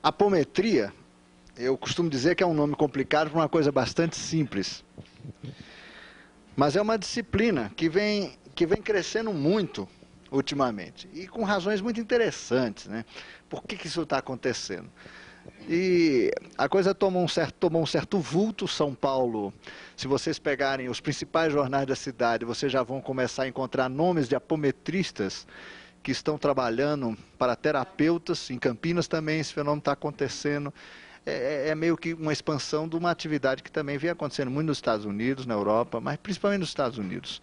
Apometria, eu costumo dizer que é um nome complicado para uma coisa bastante simples. Mas é uma disciplina que vem crescendo muito ultimamente. E com razões muito interessantes, né? Por que isso está acontecendo? E a coisa tomou um certo vulto. São Paulo, se vocês pegarem os principais jornais da cidade, vocês já vão começar a encontrar nomes de apometristas que estão trabalhando para terapeutas. Em Campinas também esse fenômeno está acontecendo. É meio que uma expansão de uma atividade que também vem acontecendo muito nos Estados Unidos, na Europa, mas principalmente nos Estados Unidos.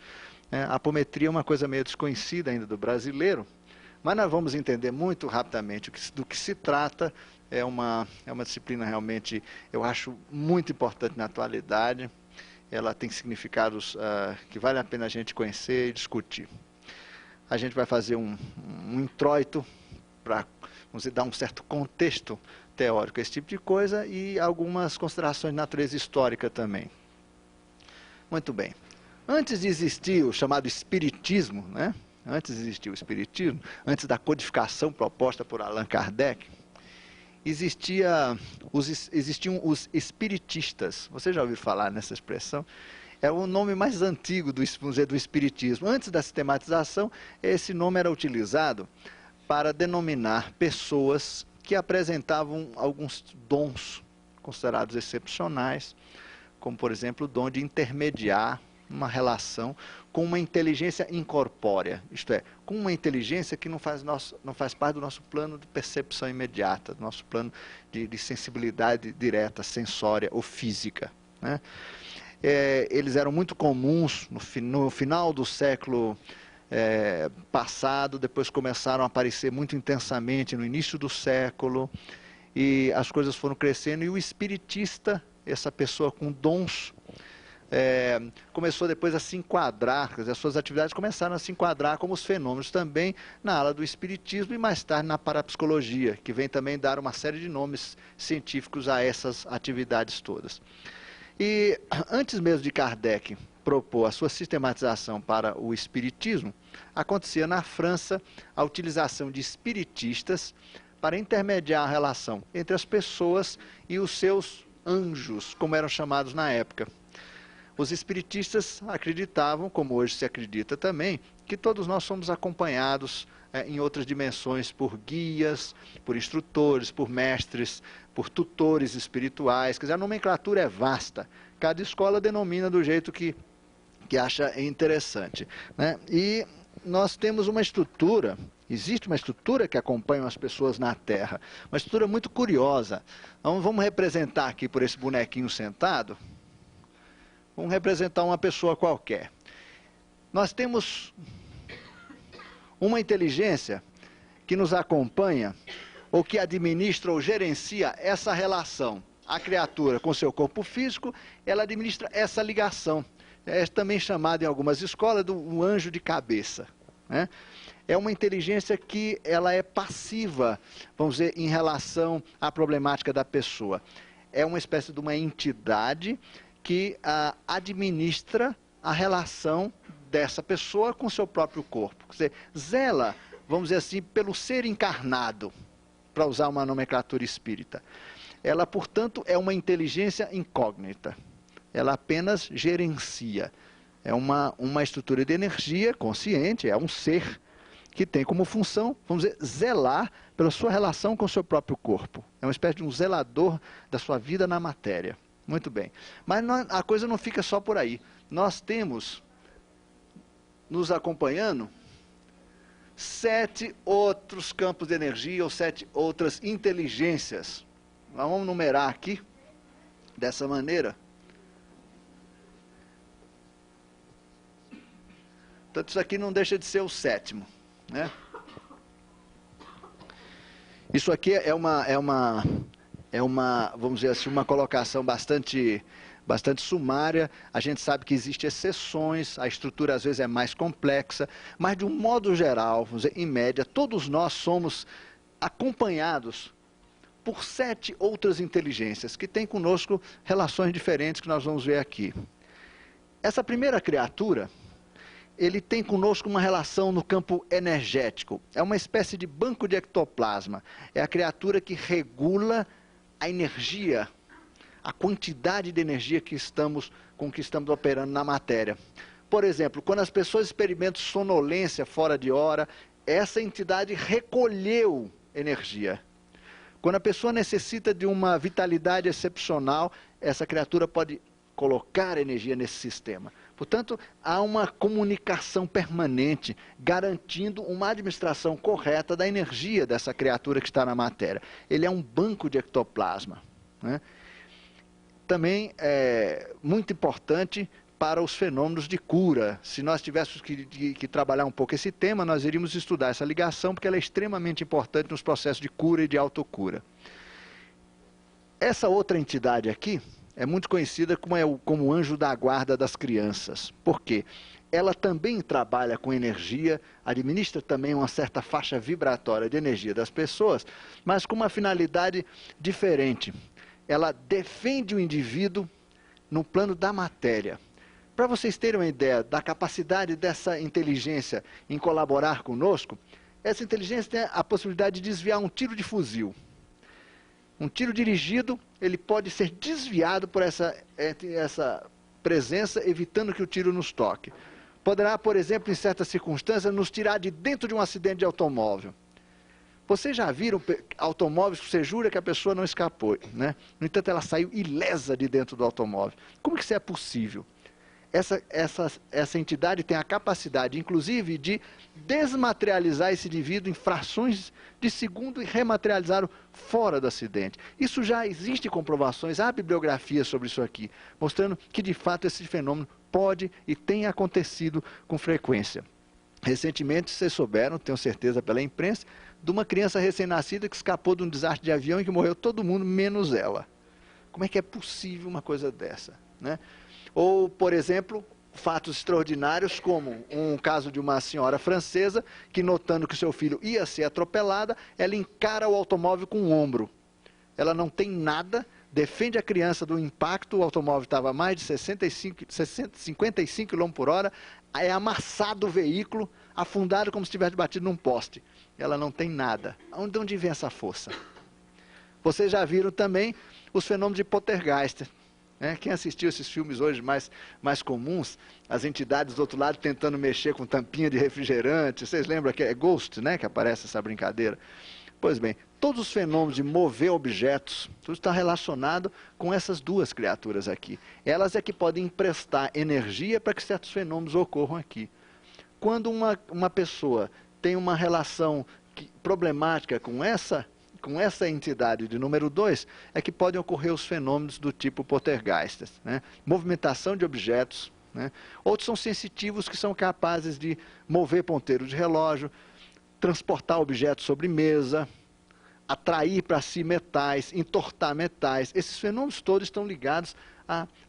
A apometria é uma coisa meio desconhecida ainda do brasileiro, mas nós vamos entender muito rapidamente do que se trata. É uma disciplina realmente, eu acho, muito importante na atualidade. Ela tem significados que vale a pena a gente conhecer e discutir. A gente vai fazer um introito para dar um certo contexto teórico a esse tipo de coisa e algumas considerações de natureza histórica também. Muito bem. Antes de existir o chamado espiritismo, né? Antes de existir o espiritismo, antes da codificação proposta por Allan Kardec, existiam os espiritistas. Você já ouviu falar nessa expressão? É o nome mais antigo do espiritismo. Antes da sistematização, esse nome era utilizado para denominar pessoas que apresentavam alguns dons considerados excepcionais, como, por exemplo, o dom de intermediar uma relação com uma inteligência incorpórea, isto é, com uma inteligência que não faz parte do nosso plano de percepção imediata, do nosso plano de sensibilidade direta, sensória ou física, né? Eles eram muito comuns no final do século passado, depois começaram a aparecer muito intensamente no início do século, e as coisas foram crescendo, e o espiritista, essa pessoa com dons, começou depois a se enquadrar, quer dizer, as suas atividades começaram a se enquadrar como os fenômenos também na ala do espiritismo e mais tarde na parapsicologia, que vem também dar uma série de nomes científicos a essas atividades todas. E antes mesmo de Kardec propor a sua sistematização para o espiritismo, acontecia na França a utilização de espiritistas para intermediar a relação entre as pessoas e os seus anjos, como eram chamados na época. Os espiritistas acreditavam, como hoje se acredita também, que todos nós somos acompanhados em outras dimensões por guias, por instrutores, por mestres, por tutores espirituais. Quer dizer, a nomenclatura é vasta. Cada escola denomina do jeito que acha interessante, né? E nós temos uma estrutura, existe uma estrutura que acompanha as pessoas na Terra, uma estrutura muito curiosa. Então, vamos representar aqui por esse bonequinho sentado. Vamos representar uma pessoa qualquer. Nós temos uma inteligência que nos acompanha, ou que administra ou gerencia essa relação. A criatura com seu corpo físico, ela administra essa ligação. É também chamado em algumas escolas do anjo de cabeça, né? É uma inteligência que ela é passiva, vamos dizer, em relação à problemática da pessoa. É uma espécie de uma entidade que administra a relação dessa pessoa com seu próprio corpo. Quer dizer, zela, vamos dizer assim, pelo ser encarnado, para usar uma nomenclatura espírita. Ela, portanto, é uma inteligência incógnita. Ela apenas gerencia. É uma estrutura de energia consciente, é um ser que tem como função, vamos dizer, zelar pela sua relação com o seu próprio corpo. É uma espécie de um zelador da sua vida na matéria. Muito bem. Mas a coisa não fica só por aí. Nós temos, nos acompanhando, 7 outros campos de energia ou 7 outras inteligências. Nós vamos numerar aqui, dessa maneira. Portanto, isso aqui não deixa de ser o 7º, né? Isso aqui é uma, vamos dizer assim, uma colocação bastante sumária. A gente sabe que existem exceções, a estrutura às vezes é mais complexa, mas de um modo geral, vamos dizer, em média, todos nós somos acompanhados por 7 outras inteligências que têm conosco relações diferentes que nós vamos ver aqui. Essa primeira criatura, ele tem conosco uma relação no campo energético. É uma espécie de banco de ectoplasma. É a criatura que regula a energia, a quantidade de energia com que estamos operando na matéria. Por exemplo, quando as pessoas experimentam sonolência fora de hora, essa entidade recolheu energia. Quando a pessoa necessita de uma vitalidade excepcional, essa criatura pode colocar energia nesse sistema. Portanto, há uma comunicação permanente, garantindo uma administração correta da energia dessa criatura que está na matéria. Ele é um banco de ectoplasma, né? Também é muito importante para os fenômenos de cura. Se nós tivéssemos que trabalhar um pouco esse tema, nós iríamos estudar essa ligação, porque ela é extremamente importante nos processos de cura e de autocura. Essa outra entidade aqui é muito conhecida como o anjo da guarda das crianças. Por quê? Ela também trabalha com energia, administra também uma certa faixa vibratória de energia das pessoas, mas com uma finalidade diferente. Ela defende o indivíduo no plano da matéria. Para vocês terem uma ideia da capacidade dessa inteligência em colaborar conosco, essa inteligência tem a possibilidade de desviar um tiro de fuzil. Um tiro dirigido, ele pode ser desviado por essa presença, evitando que o tiro nos toque. Poderá, por exemplo, em certas circunstâncias, nos tirar de dentro de um acidente de automóvel. Vocês já viram automóveis que você jura que a pessoa não escapou, né? No entanto, ela saiu ilesa de dentro do automóvel. Como que isso é possível? Essa entidade tem a capacidade, inclusive, de desmaterializar esse indivíduo em frações de segundo e rematerializá-lo fora do acidente. Isso já existe comprovações, há bibliografia sobre isso aqui, mostrando que, de fato, esse fenômeno pode e tem acontecido com frequência. Recentemente, vocês souberam, tenho certeza pela imprensa, de uma criança recém-nascida que escapou de um desastre de avião e que morreu todo mundo, menos ela. Como é que é possível uma coisa dessa, né? Ou, por exemplo, fatos extraordinários, como um caso de uma senhora francesa que, notando que seu filho ia ser atropelada, ela encara o automóvel com o ombro. Ela não tem nada, defende a criança do impacto, o automóvel estava a mais de 55 km por hora, é amassado o veículo, afundado como se tivesse batido num poste. Ela não tem nada. De onde vem essa força? Vocês já viram também os fenômenos de poltergeist. Quem assistiu esses filmes hoje mais comuns, as entidades do outro lado tentando mexer com tampinha de refrigerante, vocês lembram que é Ghost, né, que aparece essa brincadeira? Pois bem, todos os fenômenos de mover objetos, tudo está relacionado com essas duas criaturas aqui. Elas é que podem emprestar energia para que certos fenômenos ocorram aqui. Quando uma pessoa tem uma relação problemática com essa entidade de número 2, é que podem ocorrer os fenômenos do tipo poltergeist, né? Movimentação de objetos, né? Outros são sensitivos, que são capazes de mover ponteiro de relógio, transportar objetos sobre mesa, atrair para si metais, entortar metais. Esses fenômenos todos estão ligados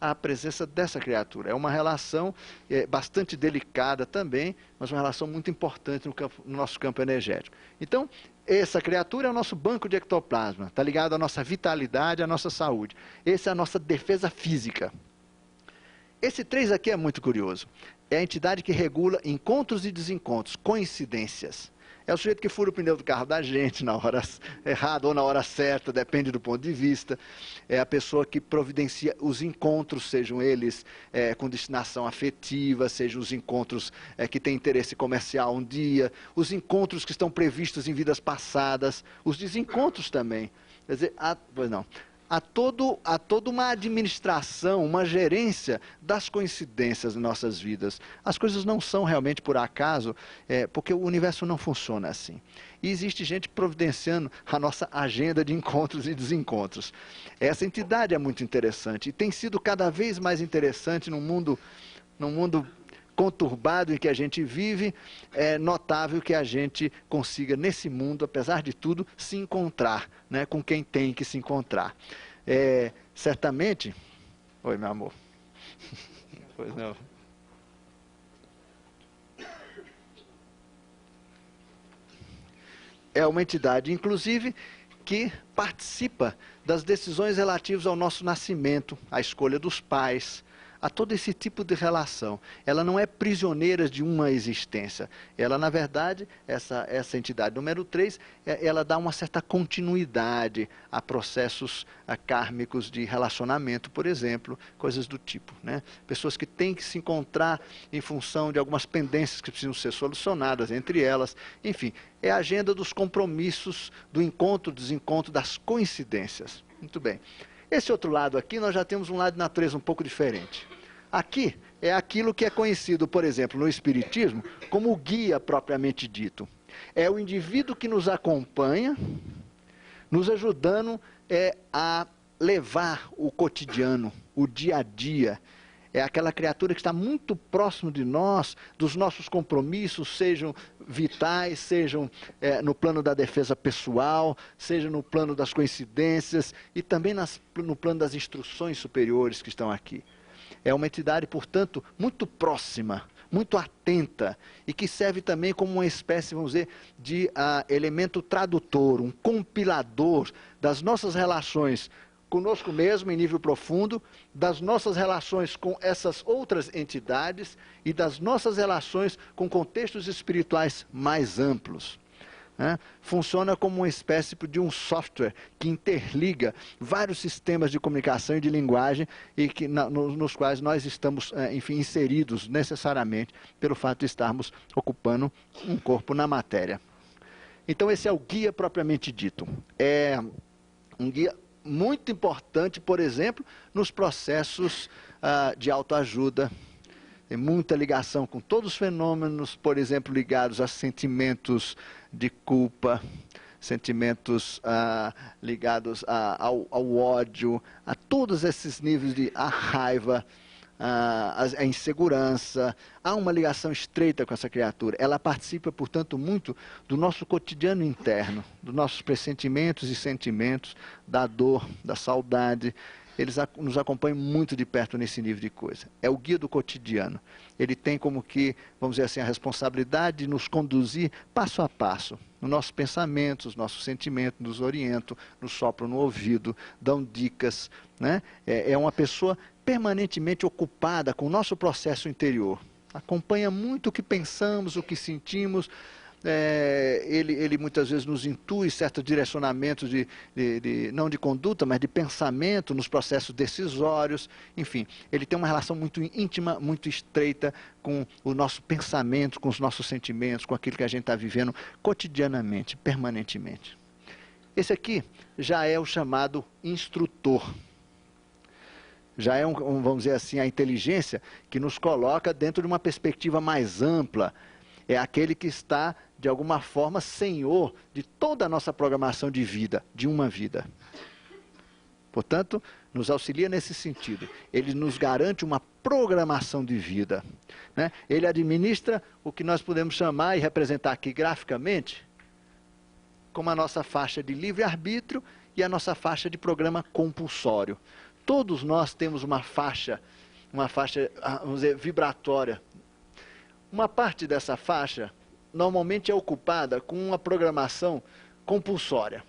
à presença dessa criatura. É uma relação bastante delicada também, mas uma relação muito importante no nosso campo energético. Então, essa criatura é o nosso banco de ectoplasma, está ligado à nossa vitalidade, à nossa saúde. Essa é a nossa defesa física. Esse 3 aqui é muito curioso. É a entidade que regula encontros e desencontros, coincidências. É o sujeito que fura o pneu do carro da gente na hora errada ou na hora certa, depende do ponto de vista. É a pessoa que providencia os encontros, sejam eles com destinação afetiva, sejam os encontros que têm interesse comercial um dia, os encontros que estão previstos em vidas passadas, os desencontros também. Quer dizer, há toda uma administração, uma gerência das coincidências em nossas vidas. As coisas não são realmente por acaso, porque o universo não funciona assim. E existe gente providenciando a nossa agenda de encontros e desencontros. Essa entidade é muito interessante e tem sido cada vez mais interessante num mundo conturbado em que a gente vive. É notável que a gente consiga, nesse mundo, apesar de tudo, se encontrar, né, com quem tem que se encontrar. Certamente... Oi, meu amor. Pois não. É uma entidade, inclusive, que participa das decisões relativas ao nosso nascimento, à escolha dos pais, a todo esse tipo de relação. Ela não é prisioneira de uma existência. Ela, na verdade, essa entidade número 3, ela dá uma certa continuidade a processos kármicos de relacionamento, por exemplo, coisas do tipo, né? Pessoas que têm que se encontrar em função de algumas pendências que precisam ser solucionadas entre elas. Enfim, é a agenda dos compromissos, do encontro, desencontro, das coincidências. Muito bem. Esse outro lado aqui, nós já temos um lado de natureza um pouco diferente. Aqui é aquilo que é conhecido, por exemplo, no Espiritismo, como o guia propriamente dito. É o indivíduo que nos acompanha, nos ajudando a levar o cotidiano, o dia a dia. É aquela criatura que está muito próximo de nós, dos nossos compromissos, sejam vitais, sejam no plano da defesa pessoal, seja no plano das coincidências e também no plano das instruções superiores que estão aqui. É uma entidade, portanto, muito próxima, muito atenta e que serve também como uma espécie, vamos dizer, de elemento tradutor, um compilador das nossas relações conosco mesmo em nível profundo, das nossas relações com essas outras entidades e das nossas relações com contextos espirituais mais amplos. Né? Funciona como uma espécie de um software que interliga vários sistemas de comunicação e de linguagem e que, nos quais nós estamos, enfim, inseridos necessariamente pelo fato de estarmos ocupando um corpo na matéria. Então esse é o guia propriamente dito. É um guia muito importante, por exemplo, nos processos de autoajuda. Tem muita ligação com todos os fenômenos, por exemplo, ligados a sentimentos de culpa, sentimentos ligados ao ódio, a todos esses níveis de raiva, a insegurança. Há uma ligação estreita com essa criatura. Ela participa, portanto, muito do nosso cotidiano interno, dos nossos pressentimentos e sentimentos, da dor, da saudade. Eles nos acompanham muito de perto nesse nível de coisa. É o guia do cotidiano. Ele tem como que, vamos dizer assim, a responsabilidade de nos conduzir passo a passo, nos nossos pensamentos, nos nossos sentimentos, nos orientam, nos sopram no ouvido, dão dicas, né? É uma pessoa permanentemente ocupada com o nosso processo interior. Acompanha muito o que pensamos, o que sentimos. Ele muitas vezes nos intui certos direcionamentos não de conduta, mas de pensamento nos processos decisórios. Enfim, ele tem uma relação muito íntima, muito estreita com o nosso pensamento, com os nossos sentimentos, com aquilo que a gente está vivendo cotidianamente, permanentemente. Esse aqui já é o chamado instrutor. Já é, vamos dizer assim, a inteligência que nos coloca dentro de uma perspectiva mais ampla. É aquele que está, de alguma forma, senhor de toda a nossa programação de vida, de uma vida. Portanto, nos auxilia nesse sentido. Ele nos garante uma programação de vida, né? Ele administra o que nós podemos chamar e representar aqui graficamente como a nossa faixa de livre-arbítrio e a nossa faixa de programa compulsório. Todos nós temos uma faixa, vamos dizer, vibratória. Uma parte dessa faixa normalmente é ocupada com uma programação compulsória,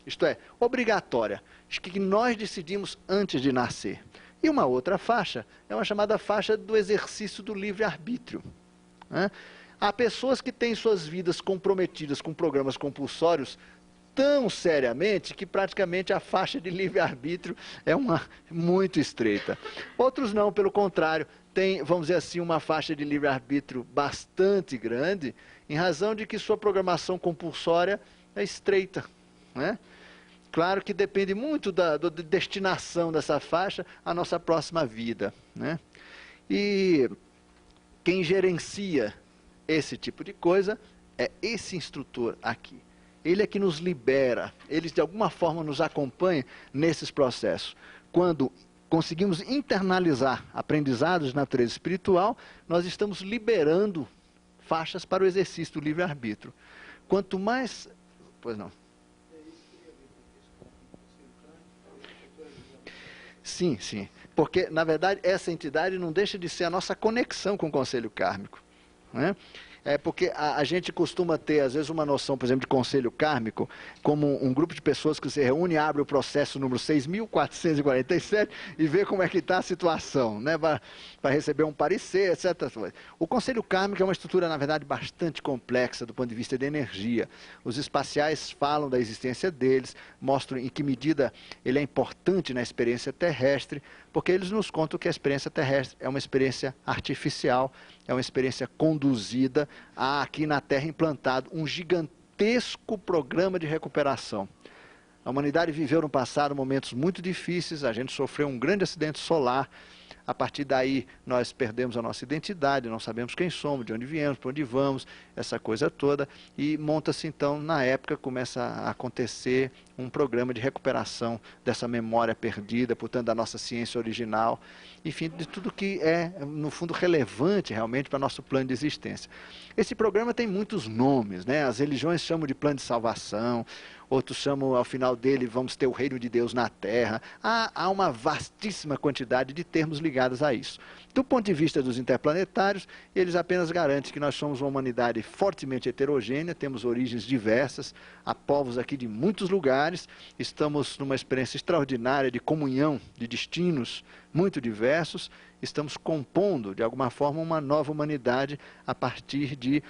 isto é, obrigatória, que nós decidimos antes de nascer. E uma outra faixa é uma chamada faixa do exercício do livre-arbítrio, né? Há pessoas que têm suas vidas comprometidas com programas compulsórios tão seriamente que praticamente a faixa de livre-arbítrio é muito estreita. Outros não, pelo contrário, têm, vamos dizer assim, uma faixa de livre-arbítrio bastante grande, em razão de que sua programação compulsória é estreita, né? Claro que depende muito da destinação dessa faixa à nossa próxima vida, né? E quem gerencia esse tipo de coisa é esse instrutor aqui. Ele é que nos libera, ele de alguma forma nos acompanha nesses processos. Quando conseguimos internalizar aprendizados de natureza espiritual, nós estamos liberando faixas para o exercício do livre-arbítrio. Quanto mais... Pois não. Sim, sim. Porque, na verdade, essa entidade não deixa de ser a nossa conexão com o conselho kármico, né? É porque a gente costuma ter, às vezes, uma noção, por exemplo, de conselho kármico, como um grupo de pessoas que se reúne, abre o processo número 6.447 e vê como é que está a situação, né? Para receber um parecer, etc. O conselho kármico é uma estrutura, na verdade, bastante complexa do ponto de vista de energia. Os espaciais falam da existência deles, mostram em que medida ele é importante na experiência terrestre, porque eles nos contam que a experiência terrestre é uma experiência artificial, é uma experiência conduzida. Há aqui na Terra implantado um gigantesco programa de recuperação. A humanidade viveu no passado momentos muito difíceis, a gente sofreu um grande acidente solar. A partir daí, nós perdemos a nossa identidade, não sabemos quem somos, de onde viemos, para onde vamos, essa coisa toda. E monta-se, então, na época, começa a acontecer um programa de recuperação dessa memória perdida, portanto, da nossa ciência original, enfim, de tudo que é, no fundo, relevante realmente para nosso plano de existência. Esse programa tem muitos nomes, né? As religiões chamam de plano de salvação, outros chamam, ao final dele, vamos ter o reino de Deus na Terra. Há uma vastíssima quantidade de termos ligados a isso. Do ponto de vista dos interplanetários, eles apenas garantem que nós somos uma humanidade fortemente heterogênea, temos origens diversas, há povos aqui de muitos lugares, estamos numa experiência extraordinária de comunhão de destinos muito diversos, estamos compondo, de alguma forma, uma nova humanidade a partir de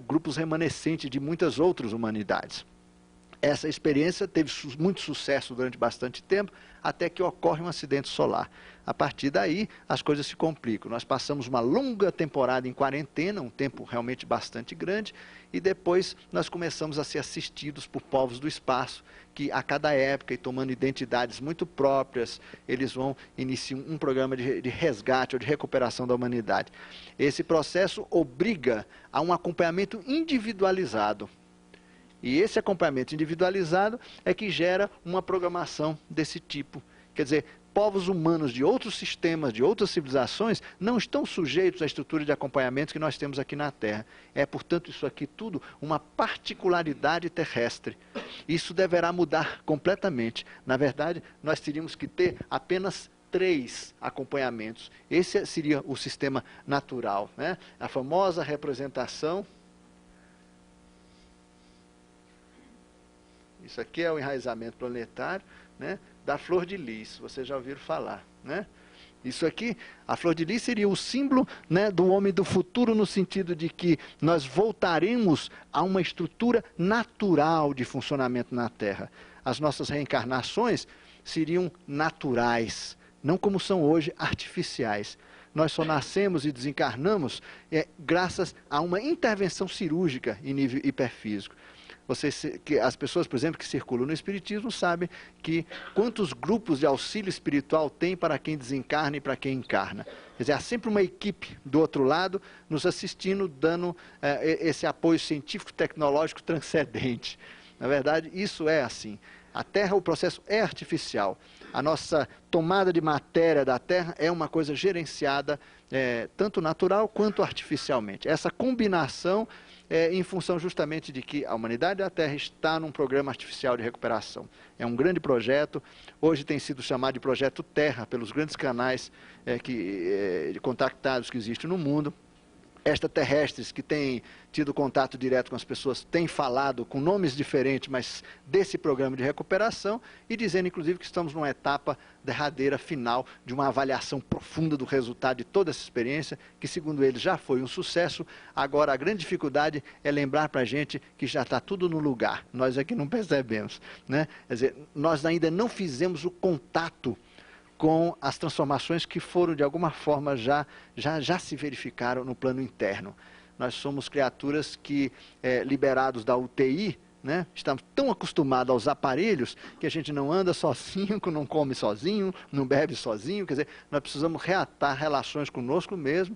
grupos remanescentes de muitas outras humanidades. Essa experiência teve muito sucesso durante bastante tempo, até que ocorre um acidente solar. A partir daí, as coisas se complicam. Nós passamos uma longa temporada em quarentena, um tempo realmente bastante grande, e depois nós começamos a ser assistidos por povos do espaço, que a cada época, e tomando identidades muito próprias, eles vão iniciar um programa de resgate ou de recuperação da humanidade. Esse processo obriga a um acompanhamento individualizado. E esse acompanhamento individualizado é que gera uma programação desse tipo. Quer dizer, povos humanos de outros sistemas, de outras civilizações, não estão sujeitos à estrutura de acompanhamento que nós temos aqui na Terra. É, portanto, isso aqui tudo uma particularidade terrestre. Isso deverá mudar completamente. Na verdade, nós teríamos que ter apenas 3 acompanhamentos. Esse seria o sistema natural, né? A famosa representação. Isso aqui é o enraizamento planetário, né, da flor de lis, vocês já ouviram falar, né? Isso aqui, a flor de lis seria o símbolo, né, do homem do futuro, no sentido de que nós voltaremos a uma estrutura natural de funcionamento na Terra. As nossas reencarnações seriam naturais, não como são hoje, artificiais. Nós só nascemos e desencarnamos graças a uma intervenção cirúrgica em nível hiperfísico. As pessoas, por exemplo, que circulam no Espiritismo sabem que quantos grupos de auxílio espiritual tem para quem desencarna e para quem encarna. Quer dizer, há sempre uma equipe do outro lado nos assistindo, dando esse apoio científico, tecnológico transcendente. Na verdade, isso é assim. A Terra, o processo é artificial. A nossa tomada de matéria da Terra é uma coisa gerenciada tanto natural quanto artificialmente. Essa combinação em função justamente de que a humanidade da Terra está num programa artificial de recuperação. É um grande projeto, hoje tem sido chamado de Projeto Terra pelos grandes canais contactados que existem no mundo. Extraterrestres que têm tido contato direto com as pessoas têm falado com nomes diferentes, mas desse programa de recuperação, e dizendo inclusive que estamos numa etapa derradeira final de uma avaliação profunda do resultado de toda essa experiência, que segundo eles já foi um sucesso. Agora a grande dificuldade é lembrar para a gente que já está tudo no lugar, nós aqui não percebemos, né? Quer dizer, nós ainda não fizemos o contato com as transformações que foram, de alguma forma, já se verificaram no plano interno. Nós somos criaturas que, liberados da UTI, né, estamos tão acostumados aos aparelhos que a gente não anda sozinho, não come sozinho, não bebe sozinho. Quer dizer, nós precisamos reatar relações conosco mesmo,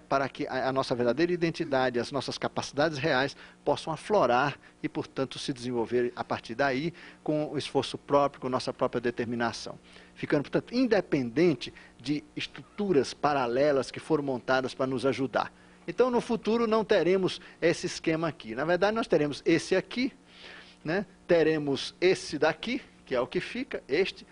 para que a nossa verdadeira identidade, as nossas capacidades reais possam aflorar e, portanto, se desenvolver a partir daí com o esforço próprio, com nossa própria determinação. Ficando, portanto, independente de estruturas paralelas que foram montadas para nos ajudar. Então, no futuro, não teremos esse esquema aqui. Na verdade, nós teremos esse aqui, né? Teremos esse daqui, que é o que fica, este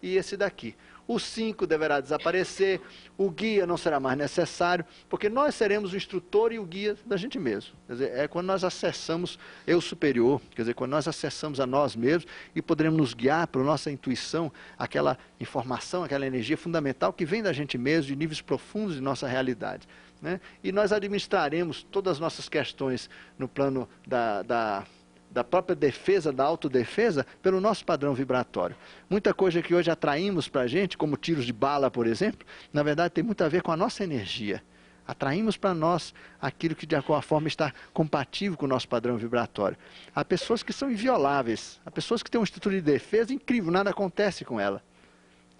e esse daqui. o 5 deverá desaparecer, o guia não será mais necessário, porque nós seremos o instrutor e o guia da gente mesmo. Quer dizer, é quando nós acessamos eu superior, quer dizer, quando nós acessamos a nós mesmos e poderemos nos guiar pela nossa intuição, aquela informação, aquela energia fundamental que vem da gente mesmo, de níveis profundos de nossa realidade. Né? E nós administraremos todas as nossas questões no plano da própria defesa, da autodefesa, pelo nosso padrão vibratório. Muita coisa que hoje atraímos para a gente, como tiros de bala, por exemplo, na verdade tem muito a ver com a nossa energia. Atraímos para nós aquilo que de alguma forma está compatível com o nosso padrão vibratório. Há pessoas que são invioláveis, há pessoas que têm uma estrutura de defesa incrível, nada acontece com ela.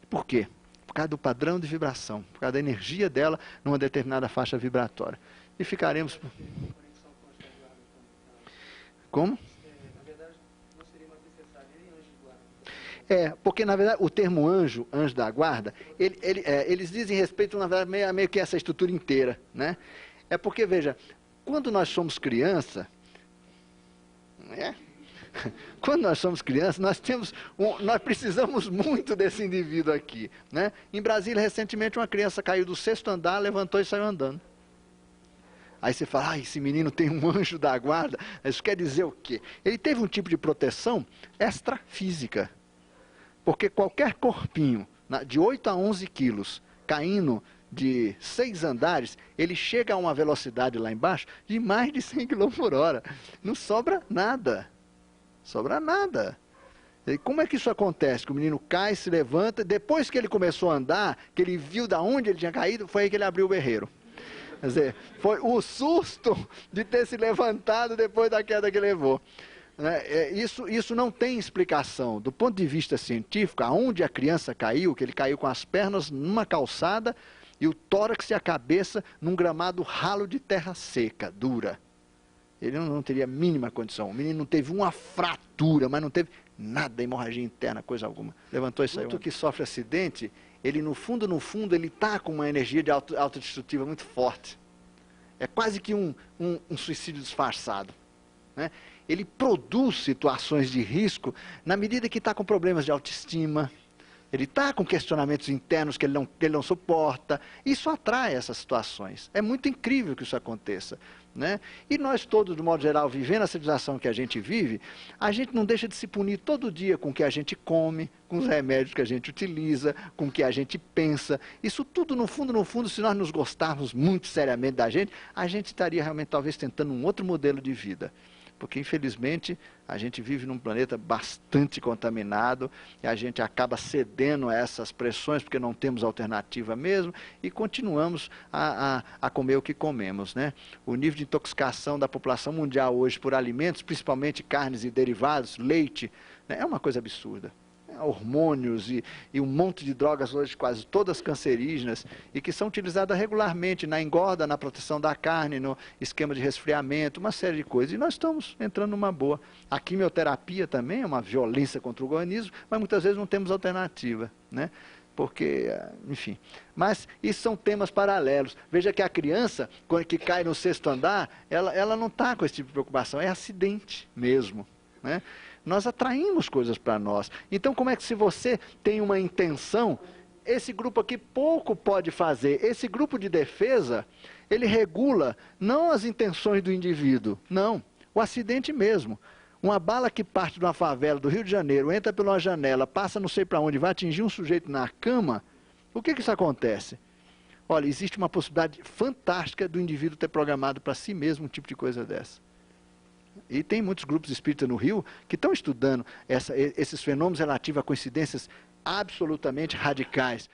Por quê? Por causa do padrão de vibração, por causa da energia dela numa determinada faixa vibratória. E ficaremos... Como? Porque na verdade o termo anjo, anjo da guarda, eles dizem respeito, na verdade, meio que essa estrutura inteira, né? É porque, veja, quando nós somos criança, quando nós somos crianças, nós precisamos muito desse indivíduo aqui, né? Em Brasília, recentemente, uma criança caiu do 6º andar, levantou e saiu andando. Aí você fala, esse menino tem um anjo da guarda. Isso quer dizer o quê? Ele teve um tipo de proteção extrafísica. Porque qualquer corpinho de 8 a 11 quilos caindo de 6 andares, ele chega a uma velocidade lá embaixo de mais de 100 km por hora. Não sobra nada. Sobra nada. E como é que isso acontece? Que o menino cai, se levanta, depois que ele começou a andar, que ele viu de onde ele tinha caído, foi aí que ele abriu o berreiro. Quer dizer, foi o susto de ter se levantado depois da queda que levou. Isso não tem explicação. Do ponto de vista científico, aonde a criança caiu, que ele caiu com as pernas numa calçada e o tórax e a cabeça num gramado ralo de terra seca, dura. Ele não teria a mínima condição. O menino não teve uma fratura, mas não teve nada, hemorragia interna, coisa alguma. Levantou e saiu. O que sofre acidente, ele no fundo, ele está com uma energia de autodestrutiva muito forte. É quase que um suicídio disfarçado, né? Ele produz situações de risco na medida que está com problemas de autoestima, ele está com questionamentos internos que ele não suporta. Isso atrai essas situações. É muito incrível que isso aconteça, né? E nós todos, de modo geral, vivendo a civilização que a gente vive, a gente não deixa de se punir todo dia com o que a gente come, com os remédios que a gente utiliza, com o que a gente pensa. Isso tudo, no fundo, se nós nos gostarmos muito seriamente da gente, a gente estaria realmente, talvez, tentando um outro modelo de vida. Porque, infelizmente, a gente vive num planeta bastante contaminado e a gente acaba cedendo a essas pressões porque não temos alternativa mesmo e continuamos a comer o que comemos, né? O nível de intoxicação da população mundial hoje por alimentos, principalmente carnes e derivados, leite, né, é uma coisa absurda. Hormônios e um monte de drogas hoje quase todas cancerígenas e que são utilizadas regularmente na engorda, na proteção da carne, no esquema de resfriamento, uma série de coisas. E nós estamos entrando numa boa. A quimioterapia também é uma violência contra o organismo, mas muitas vezes não temos alternativa, né? Porque, enfim. Mas isso são temas paralelos. Veja que a criança, quando que cai no 6º andar, ela não está com esse tipo de preocupação, é acidente mesmo, né? Nós atraímos coisas para nós. Então, como é que se você tem uma intenção, esse grupo aqui pouco pode fazer. Esse grupo de defesa, ele regula não as intenções do indivíduo, não, o acidente mesmo. Uma bala que parte de uma favela do Rio de Janeiro, entra por uma janela, passa não sei para onde, vai atingir um sujeito na cama, o que isso acontece? Olha, existe uma possibilidade fantástica do indivíduo ter programado para si mesmo um tipo de coisa dessa. E tem muitos grupos espíritas no Rio que estão estudando esses fenômenos relativos a coincidências absolutamente radicais.